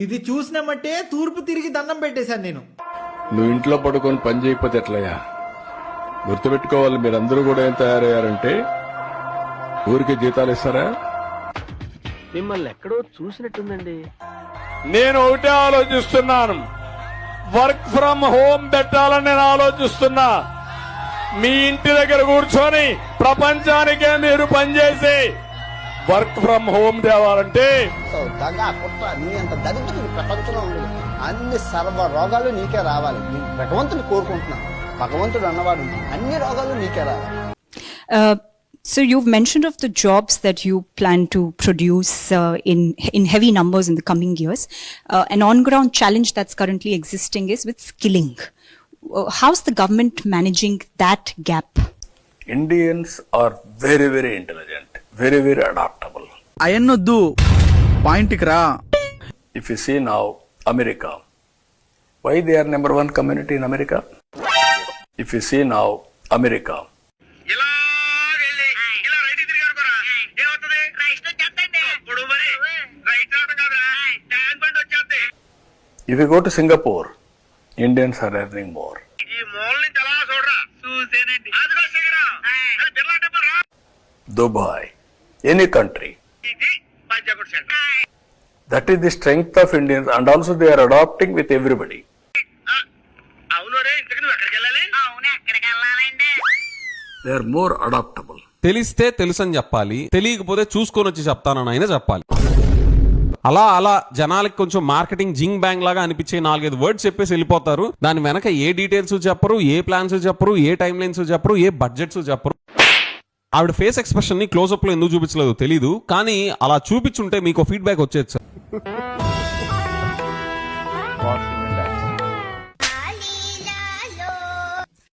ఇది చూసినామంటే తూర్పు తిరిగి దండం పెట్టేశాను నేను. నువ్వు ఇంట్లో పడుకొని పని చేయకపోతే ఎట్లయ్యా? గుర్తుపెట్టుకోవాలి, మీరందరూ కూడా ఏం తయారయ్యారంటే ఊరికి జీతాలు ఇస్తారా? మిమ్మల్ని ఎక్కడో చూసినట్టుందండి. నేను ఒకటే ఆలోచిస్తున్నాను, వర్క్ ఫ్రమ్ హోమ్ పెట్టాలని నేను ఆలోచిస్తున్నా. మీ ఇంటి దగ్గర కూర్చొని ప్రపంచానికే మీరు పనిచేసి వర్క్ ఫ్రమ్ హోమ్ తేవాలంటే దగా కుట్ర నీ అంత దరిద్రుడు ప్రపంచంలో ఉండదు. అన్ని సర్వ రోగాలు నీకే రావాలి. నేను భగవంతుని కోరుకుంటున్నాను. భగవంతుడు అన్నవాడు అన్ని రోగాలు నీకే రావాలి. So you've mentioned of the jobs that you plan to produce in heavy numbers in the coming years. An on-ground challenge that's currently existing is with skilling. How's the government managing that gap? Indians are very, very intelligent, very, very adaptable. అయన్నొద్దు, పాయింట్కి రా. If you see now, America, why they are number one community in America? If you see now, America, if you go to Singapore, Indians are earning more. Dubai, any country. That is the strength of Indians, and also they are adopting with everybody. They are more adaptable. తెలిస్తే తెలుసని చెప్పాలి, తెలియకపోతే చూసుకొని వచ్చి చెప్తానని అయినా చెప్పాలి. అలా అలా జనాలకి కొంచెం మార్కెటింగ్ జింగ్ బ్యాంగ్ లాగా అనిపించే 4-5 వర్డ్స్ చెప్పేసి వెళ్ళిపోతారు. దాని వెనక ఏ డీటెయిల్స్ చెప్పరు, ఏ ప్లాన్స్ చెప్పరు, ఏ టైం లైన్స్ చెప్పరు, ఏ బడ్జెట్స్ చెప్పరు. ఆవిడ ఫేస్ ఎక్స్ప్రెషన్ ని క్లోజ్అప్ లో ఎందుకు చూపించలేదు తెలీదు, కానీ అలా చూపించుంటే మీకు ఫీడ్బ్యాక్ వచ్చేది సార్.